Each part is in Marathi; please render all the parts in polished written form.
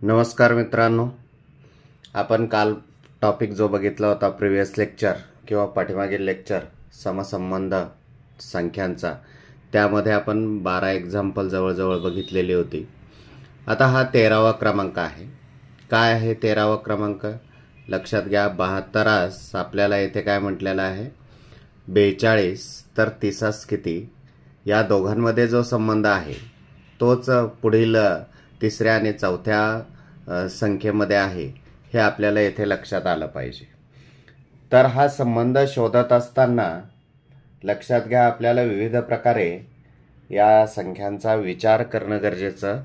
नमस्कार मित्रांनो, आपण काल टॉपिक जो बघितला होता प्रिव्हियस लेक्चर किंवा पाठीमागील लेक्चर समसंबंध संख्यांचा, त्यामध्ये आपण 12 एक्झाम्पल जवळजवळ बघितलेली होती. आता हा 13वा क्रमांक आहे. काय आहे 13वा क्रमांक? लक्षात घ्या, 72 आपल्याला इथे काय म्हटलेलं आहे, 42 तर 30 किती, या दोघांमध्ये जो संबंध आहे तोच पुढील तिसऱ्या आणि चौथ्या संख्येमध्ये आहे, हे आपल्याला येथे लक्षात आलं पाहिजे. तर हा संबंध शोधत असताना लक्षात घ्या, आपल्याला विविध प्रकारे या संख्यांचा विचार करणं गरजेचं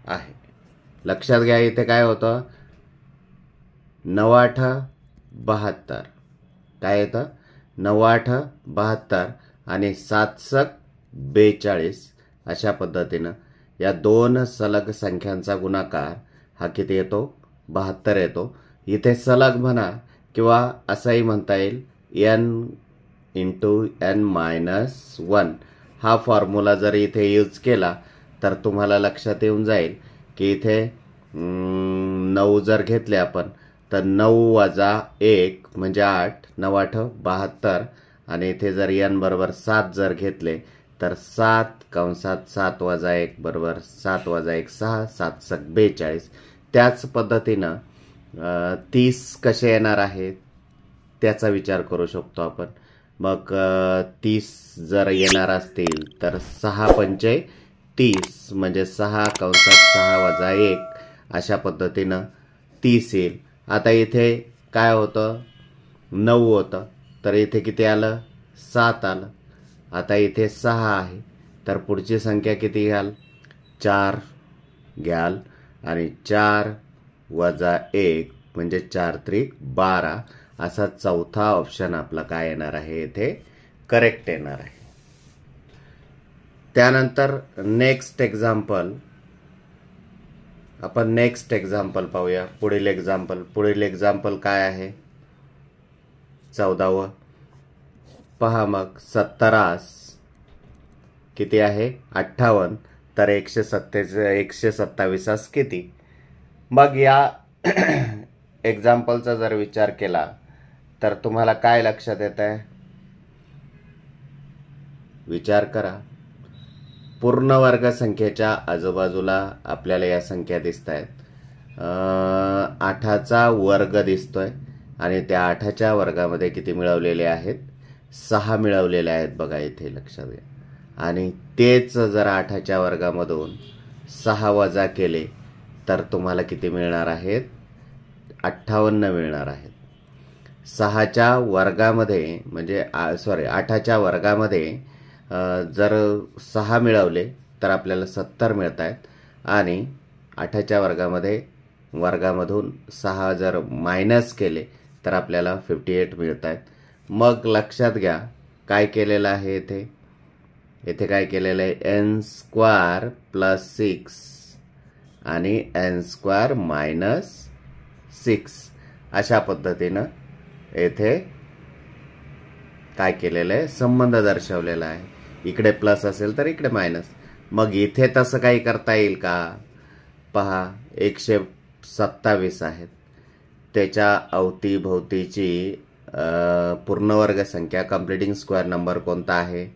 आहे. लक्षात घ्या, इथे काय होतं, 9 8 72, काय येतं, 9 8 72 आणि 7 7 42. अशा पद्धतीनं या दोन सलग संख्यांचा गुणाकार हा किती येतो, 72 येतो. इथे सलग म्हणा किंवा असंही म्हणता येईल, n × n-1 हा फॉर्म्युला जर इथे यूज केला तर तुम्हाला लक्षात येऊन जाईल की इथे 9 जर घेतले आपण तर 9 - 1 म्हणजे 8, 9 8 72, आणि इथे जर n बरोबर 7 जर घेतले तर 7 कंसात 7 - 1 बरोबर 7 - 1 6, 7 7 42. त्याच पद्धतीनं 30 कसे येणार आहेत त्याचा विचार करू शकतो आपण. मग 30 जर येणार असतील तर 6 पंचे 30 म्हणजे 6 कंसात 6 - 1 अशा पद्धतीनं 30 येईल. आता इथे काय होतं, 9 होतं तर इथे किती आलं, 7 आलं. आता इथे 6 आहे तर पुढची संख्या किती घ्याल, 4 घ्याल, आणि 4 - 1 म्हणजे 4 त्रिक 12 असा चौथा ऑप्शन आपला काय येणार आहे, इथे करेक्ट येणार आहे. त्यानंतर नेक्स्ट एक्झाम्पल पाहूया. पुढील एक्झाम्पल काय आहे, 14वं. पहा मग, 17 किती आहे, 58 तर 127 किती. मग या एक्झाम्पलचा जर विचार केला तर तुम्हाला काय लक्षात येत आहे, विचार करा. पूर्ण वर्ग संख्येच्या आजूबाजूला आपल्याला या संख्या दिसत आहेत. 8चा वर्ग दिसतोय आणि त्या 8च्या वर्गामध्ये किती मिळवलेले आहेत, 6 मिळवलेले आहेत बघा इथे, लक्षात घ्या. आणि तेच जर 8च्या वर्गामधून 6 वजा केले तर तुम्हाला किती मिळणार आहेत, 58 मिळणार आहेत. 6च्या वर्गामध्ये म्हणजे 8च्या वर्गामध्ये जर 6 मिळवले तर आपल्याला 70 मिळत आहेत, आणि 8च्या वर्गामधून 6 जर मायनस केले तर आपल्याला 58 मिळत आहेत. मग लक्षात घ्या काय केलेलं आहे, इथे काय केलेलं आहे, n² + 6 आणि n² - 6 अशा पद्धतीनं येथे काय केलेलं आहे, संबंध दर्शवलेला आहे. इकडे प्लस असेल तर इकडे मायनस. मग इथे तसं काही करता येईल का, पहा 127 आहेत, त्याच्या अवतीभोवतीची पूर्णवर्ग संख्या कम्प्लिटिंग स्क्वेअर नंबर कोणता आहे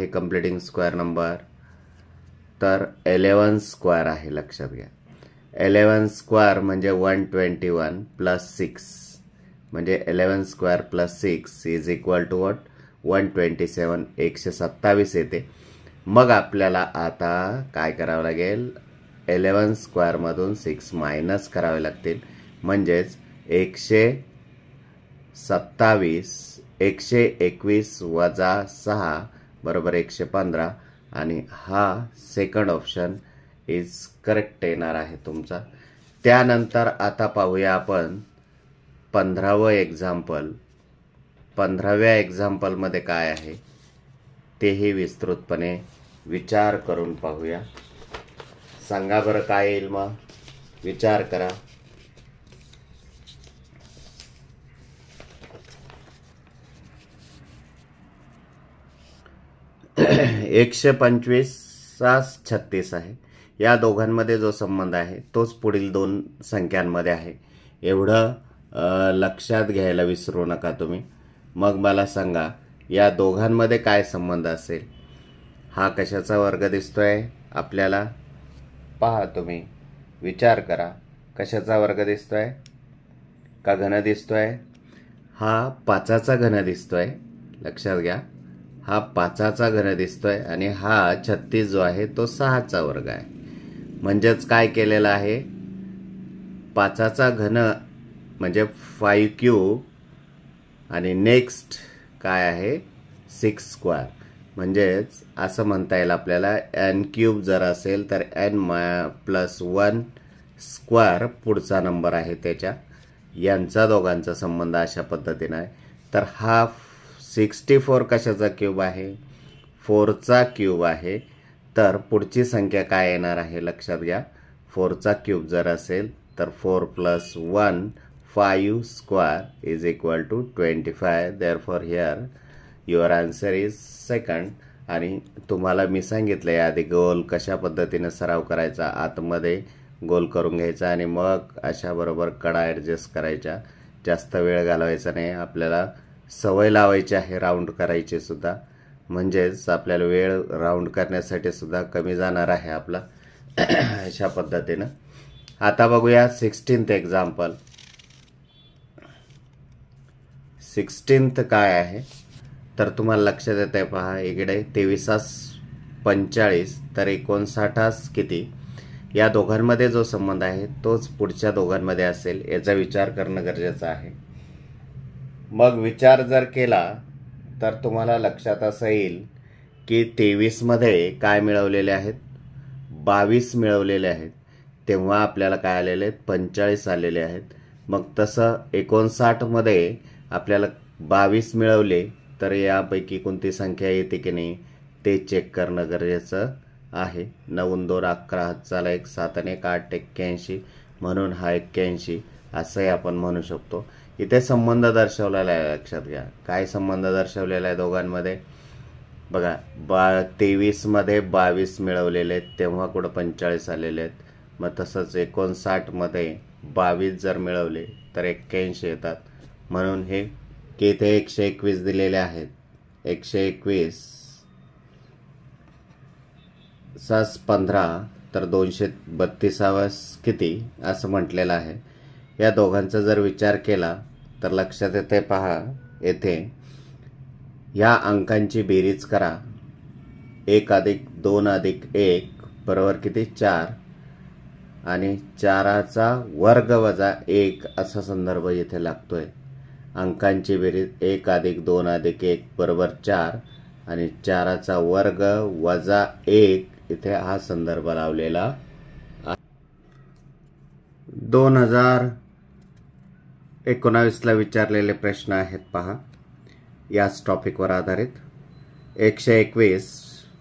कम्प्लिटिंग स्क्वेअर नंबर, तर 11² आहे. लक्षात घ्या, 11² म्हणजे 121 + 6 म्हणजे 11² + 6 इज इक्वल टू व्हॉट, 127, 127 येते. मग आपल्याला आता काय करावं लागेल, 11² मधून 6 मायनस करावे लागतील, म्हणजेच 121 - 6 बरोबर 115, आणि हा सेकंड ऑप्शन इज करेक्ट येणार आहे तुमचा. त्यानंतर आता पाहूया आपण 15वं एक्झाम्पल. 15व्या एक्झाम्पलमध्ये काय आहे तेही विस्तृतपणे विचार करून पाहूया. सांगा बरं काय येईल, मग विचार करा. 125 36 आहे. या दोघांमध्ये जो संबंध आहे तोच पुढील दोन संख्यांमध्ये आहे, एवढं लक्षात घ्यायला विसरू नका तुम्ही. मग मला सांगा या दोघांमध्ये काय संबंध असेल. हा कशाचा वर्ग दिसतोय आपल्याला? पहा तुम्ही, विचार करा, कशाचा वर्ग दिसतोय? का घन दिसतोय? हा 5चा घन दिसतोय. लक्षात घ्या, हा 5चा घन दिसतोय आणि हा 36 जो आहे तो 6चा वर्ग आहे. म्हणजेच काय केलेलं आहे, 5चा घन म्हणजे 5 क्यूब आणि नेक्स्ट काय आहे 6 स्क्वेअर. म्हणजेच असं म्हणता येईल आपल्याला n क्यूब जर असेल तर n+1 स्क्वेअर पुढचा नंबर आहे त्याच्या, यांचा दोघांचा संबंध अशा पद्धतीने आहे. तर हा 64 कशाचा क्यूब आहे? 4चा क्यूब आहे. तर पुढची संख्या काय येणार आहे लक्षात घ्या. 4चा क्यूब जर असेल तर 4 + 1 5 square is equal to 25. Therefore here your answer is second. आणि तुम्हाला मी सांगितलं याआधी गोल कशा पद्धतीने सराव करायचा, आतमध्ये गोल करून घ्यायचा आणि मग अशा बरोबर कडा ॲडजस्ट करायच्या. जास्त वेळ घालवायचा नाही, आपल्याला सवय लावायची आहे राऊंड करायची सुद्धा. म्हणजेच आपल्याला वेळ राऊंड करण्यासाठी सुद्धा कमी जाणार आहे आपला. अशा पद्धतीनं आता बघूया 16th एक्झाम्पल. 16th काय आहे तर तुम्हाला लक्षात येत आहे पहा, इकडे 2345 तर 59 किती. या दोघांमध्ये जो संबंध आहे तोच पुढच्या दोघांमध्ये असेल, याचा विचार करणं गरजेचं आहे. मग विचार जर केला तर तुम्हाला लक्षात असं येईल की 23मध्ये काय मिळवलेले आहेत, 22 मिळवलेले आहेत. तेव्हा आपल्याला काय आलेले आहेत, 45 आलेले आहेत. मग तसं 59मध्ये आपल्याला 22 मिळवले तर यापैकी कोणती संख्या येते की नाही ते चेक करणं गरजेचं आहे. 9 2 11 हातचाला 1 7 1 8 81 म्हणून हा 81 असंही आपण म्हणू शकतो. इथे संबंध दर्शवलेला आहे, लक्षात घ्या. काय संबंध दर्शवलेला आहे दोघांमध्ये बघा. 23मध्ये 22 मिळवलेले आहेत तेव्हा कुठं 45 आलेले आहेत. मग तसंच 59मध्ये 22 जर मिळवले तर 81 येतात. म्हणून हे की इथे 121 दिलेले आहेत. 121 + 15 तर 232 किती असं म्हटलेलं आहे. या दोघांचा जर विचार केला तर लक्षात येते पहा, येथे या अंकांची बेरीज करा. 1 + 2 + 1 बरोबर किती 4 आणि 4चा वर्ग वजा 1 असा संदर्भ येथे लागतोय. अंकांची बेरीज 1 + 2 + 1 बरोबर 4 आणि 4चा वर्ग वजा 1 इथे हा संदर्भ लावलेला. 2019ला विचारलेले प्रश्न आहेत पहा, याच टॉपिकवर आधारित. 121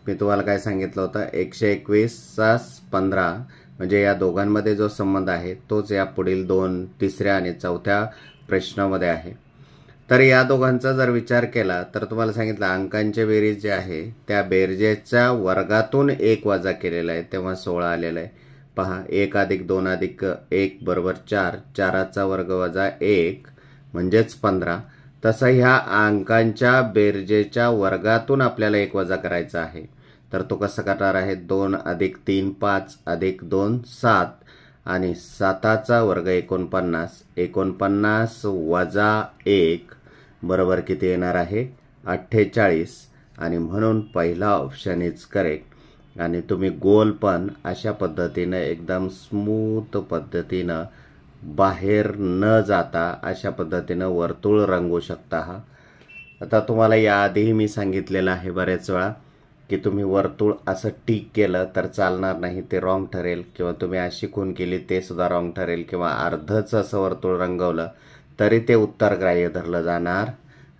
मी तुम्हाला काय सांगितलं होतं, 121 + 15 म्हणजे या दोघांमध्ये जो संबंध आहे तोच या पुढील दोन, तिसऱ्या आणि चौथ्या प्रश्नामध्ये आहे. तर या दोघांचा जर विचार केला तर तुम्हाला सांगितलं अंकांचे बेरीज जे आहे त्या बेरजेच्या वर्गातून 1 वजा केलेला आहे तेव्हा 16 आलेला आहे. पहा 1 + 2 + 1 बरोबर 4, 4चा वर्ग वजा 1 म्हणजेच 15. तसं ह्या अंकांच्या बेरजेच्या वर्गातून आपल्याला 1 वजा करायचा आहे. तर तो कसं करणार आहे, 2 + 3 5 + 2 7 आणि 7चा वर्ग 49, 49 वजा 1 बरोबर किती येणार आहे 48. आणि म्हणून पहिला ऑप्शन इज करेक्ट. आणि तुम्ही गोल पण अशा पद्धतीनं एकदम स्मूथ पद्धतीनं बाहेर न जाता अशा पद्धतीनं वर्तुळ रंगवू शकता. हा आता तुम्हाला याआधीही मी सांगितलेलं आहे बरेच वेळा की तुम्ही वर्तुळ असं टिक केलं तर चालणार नाही, ते रॉंग ठरेल. किंवा तुम्ही अशी खूण केली ते सुद्धा रॉंग ठरेल. किंवा अर्धच असं वर्तुळ रंगवलं तरी ते उत्तरग्राह्य धरलं जाणार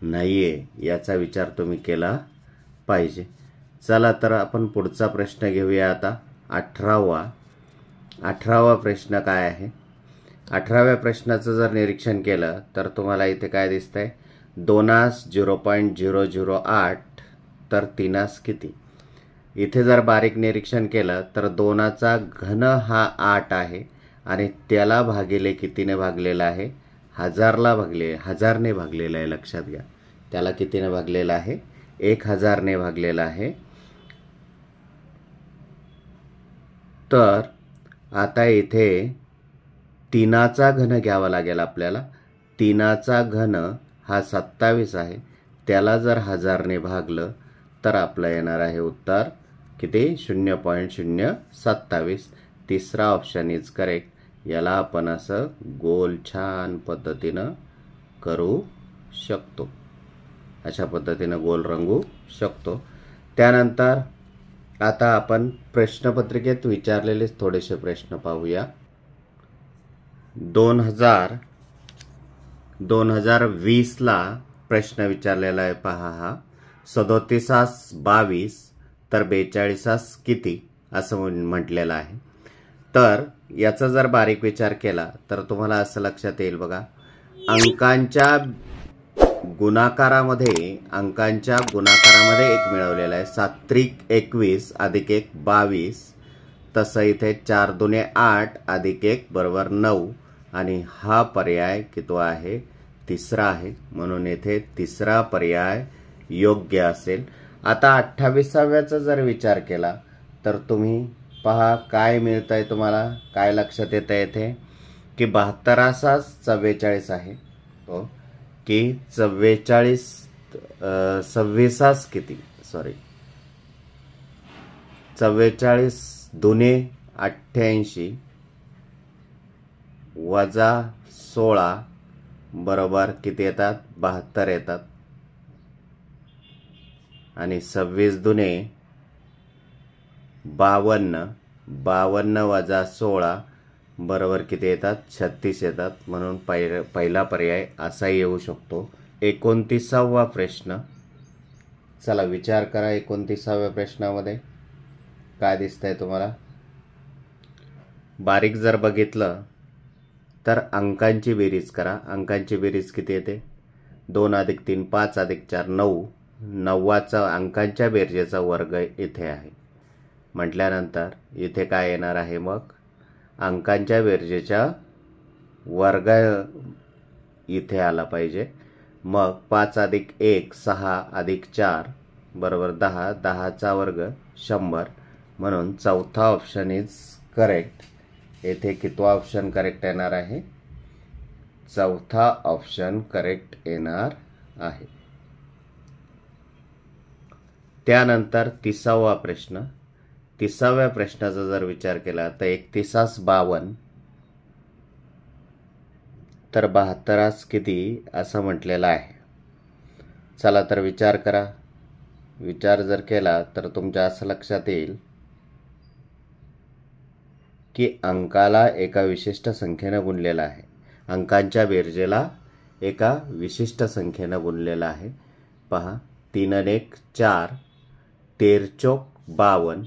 नाहीये. याचा विचार तुम्ही केला पाहिजे. चला तर आपण पुढचा प्रश्न घेऊया आता. 18वा प्रश्न काय आहे. 18व्या प्रश्नाचं जर निरीक्षण केलं तर तुम्हाला इथे काय दिसतंय, 2 0.008 तर 3 किती. इथे जर बारीक निरीक्षण केलं तर 2चा घन हा 8 आहे आणि त्याला भागिले कितीने भागलेला आहे? 1000ने भागलेला आहे. लक्षात घ्या, त्याला कितीने भागलेला आहे? 1000ने भागलेला आहे. तर आता इथे 3चा घन घ्यावा लागेल आपल्याला. 3चा घन हा 27 आहे, त्याला जर 1000ने भागलं तर आपलं येणार आहे उत्तर किती? 0.027. तिसरा ऑप्शन इज करेक्ट. याला आपण असं गोल छान पद्धतीनं करू शकतो. अशा पद्धतीनं गोल रंगू शकतो. त्यानंतर आता आपण प्रश्नपत्रिकेत विचारलेले थोडेसे प्रश्न पाहूया. 2020ला प्रश्न विचारलेला आहे पहा हा. 37 22 तर 42 किती असं म्हटलेलं आहे. तर याचा जर बारीक विचार केला तर तुम्हाला असं लक्षात येईल बघा, अंकांच्या गुणाकारामध्ये एक मिळवलेला आहे. 7 त्रिक 21 अधिक 1 22. तसं इथे 4 दुने 8 अधिक 1 बरोबर 9 आणि हा पर्याय कितवा आहे? तिसरा आहे. म्हणून येथे तिसरा पर्याय योग्य असेल. आता 28व्याचा जर विचार केला तर तुम्ही पहा काय मिळतंय तुम्हाला, काय लक्षात येतं येथे की 72 44 आहे. तो की 26 किती? सॉरी, 44 दुने 88 वजा 16 बरोबर किती येतात? 72 येतात. आणि 26 दुने 52, 52 वजा 16 बरोबर किती येतात? 36 येतात. म्हणून पहिला पर्याय असा येऊ शकतो. 29वा प्रश्न. चला विचार करा. 29व्या प्रश्नामध्ये काय दिसतंय तुम्हाला? बारीक जर बघितलं तर अंकांची बेरीज करा. अंकांची बेरीज किती येते? 2 अधिक 3 5 अधिक 4 9. 9चा अंकांच्या बेरजेचा वर्ग इथे आहे म्हटल्यानंतर इथे काय येणार आहे? मग अंकांच्या बेरजेचा वर्ग इथे आला पाहिजे. मग 5 अधिक 1 6 अधिक 4 बरोबर 10. 10चा वर्ग 100. म्हणून चौथा ऑप्शन इज करेक्ट. येथे कितवा ऑप्शन करेक्ट येणार आहे? चौथा ऑप्शन करेक्ट येणार आहे. त्यानंतर 30वा प्रश्न. 30व्या प्रश्नाचा जर विचार केला तर 31 52 तर 72 किती असं म्हटलेलं आहे. चला तर विचार करा. विचार जर केला तर तुमच्या असं लक्षात येईल की अंकाला एका विशिष्ट संख्येनं गुणलेला आहे. अंकांच्या बेरजेला एका विशिष्ट संख्येनं गुणलेला आहे. पहा, 3 आणि 1 4 13 चौक 52.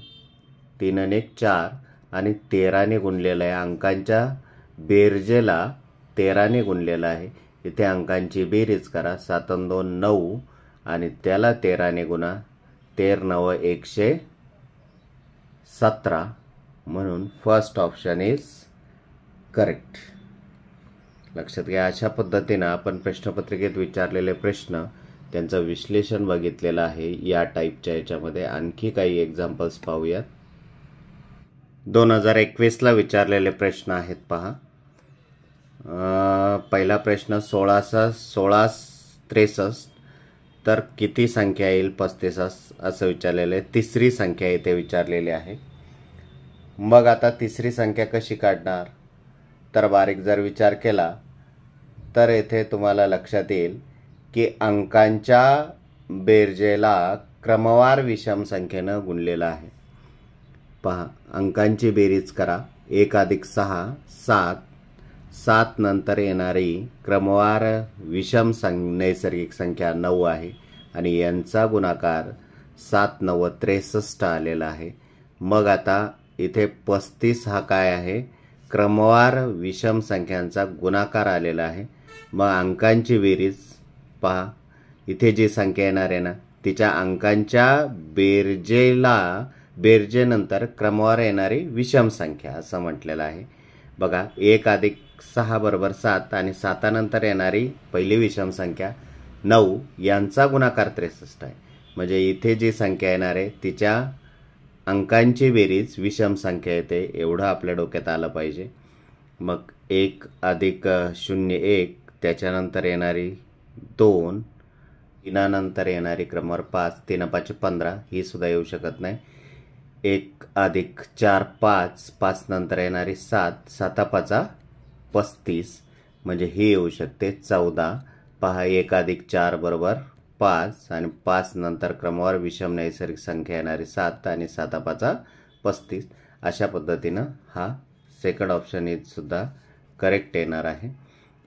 3 आणि 1 4 आणि 13ने गुणलेलं आहे. अंकांच्या बेरजेला 13ने गुणलेलं आहे. इथे अंकांची बेरीज करा. 7 आणि 2 9 आणि त्याला 13ने गुणा. 13 9 117. म्हणून फर्स्ट ऑप्शन इज करेक्ट. लक्षात घ्या. अशा पद्धतीनं आपण प्रश्नपत्रिकेत विचारलेले प्रश्न त्यांचं विश्लेषण बघितलेलं आहे. या टाईपच्या याच्यामध्ये आणखी काही एक्झाम्पल्स पाहूयात. 2021ला विचारलेले प्रश्न आहेत पहा. पहिला प्रश्न 16 63 तर किती संख्या येईल? 35 असं विचारलेलं आहे. तिसरी संख्या इथे विचारलेली आहे. मग आता तिसरी संख्या कशी काढणार? तर बारीक जर विचार केला तर येथे तुम्हाला लक्षात येईल की अंकांच्या बेरजेला क्रमवार विषम संख्येनं गुणलेला आहे. पहा, अंकांची बेरीज करा. 1 अधिक 6 7. 7 नंतर येणारी क्रमवार विषम नैसर्गिक संख्या 9 आहे आणि यांचा गुणाकार 7 9 63 आलेला आहे. मग आता इथे 35 हा काय आहे? क्रमवार विषम संख्यांचा गुणाकार आलेला आहे. मग अंकांची बेरीज पहा. इथे जी संख्या येणार आहे ना, तिच्या अंकांच्या बेरजेला बेरजेनंतर क्रमवार येणारी विषम संख्या असं म्हटलेलं आहे. बघा 1 अधिक 6 बरोबर 7 आणि 7 नंतर येणारी पहिली विषम संख्या 9 यांचा गुणाकार 63 आहे. म्हणजे इथे जी संख्या येणार आहे तिच्या अंकांची बेरीज विषम संख्या येते, एवढं आपल्या डोक्यात आलं पाहिजे. मग 1 अधिक 0 1, त्याच्यानंतर येणारी 2, 3 नंतर येणारी क्रमवार 5, 3 5 15, ही सुद्धा येऊ शकत नाही. 1 अधिक 4 5, 5 नंतर येणारी 7, 7 5 35, म्हणजे ही येऊ शकते 14. पहा 1 अधिक 4 बरोबर 5 आणि 5 नंतर क्रमवार विषम नैसर्गिक संख्या येणारी 7 आणि 7 5 35. अशा पद्धतीनं हा सेकंड ऑप्शन सुद्धा करेक्ट येणार आहे.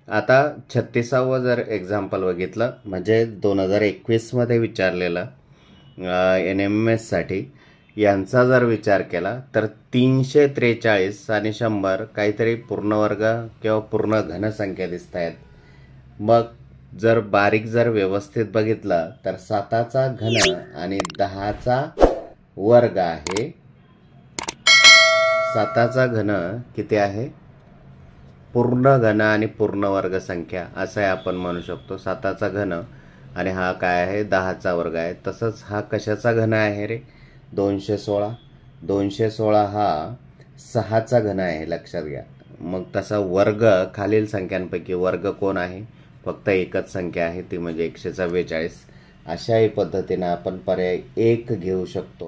आता 36वा जर एक्झाम्पल बघितलं, म्हणजे 2021 विचारलेलं NMS साठी, यांचा जर विचार केला तर 343 आणि 100 काहीतरी पूर्णवर्ग किंवा पूर्ण घनसंख्या दिसत आहेत. मग जर बारीक जर व्यवस्थित बघितलं तर 7चा घन आणि 10चा वर्ग आहे. 7चा घन किती आहे? पूर्ण घन आणि पूर्ण वर्ग संख्या असं आपण म्हणू शकतो. 7चा घन आणि हा काय आहे? 10चा वर्ग आहे. तसंच हा कशाचा घन आहे रे? 216. 216 हा 6चा घन आहे, लक्षात घ्या. मग तसा वर्ग खालील संख्यांपैकी वर्ग कोण आहे? फक्त एकच संख्या आहे, ती म्हणजे 144. अशाही पद्धतीने आपण पर्याय 1 घेऊ शकतो.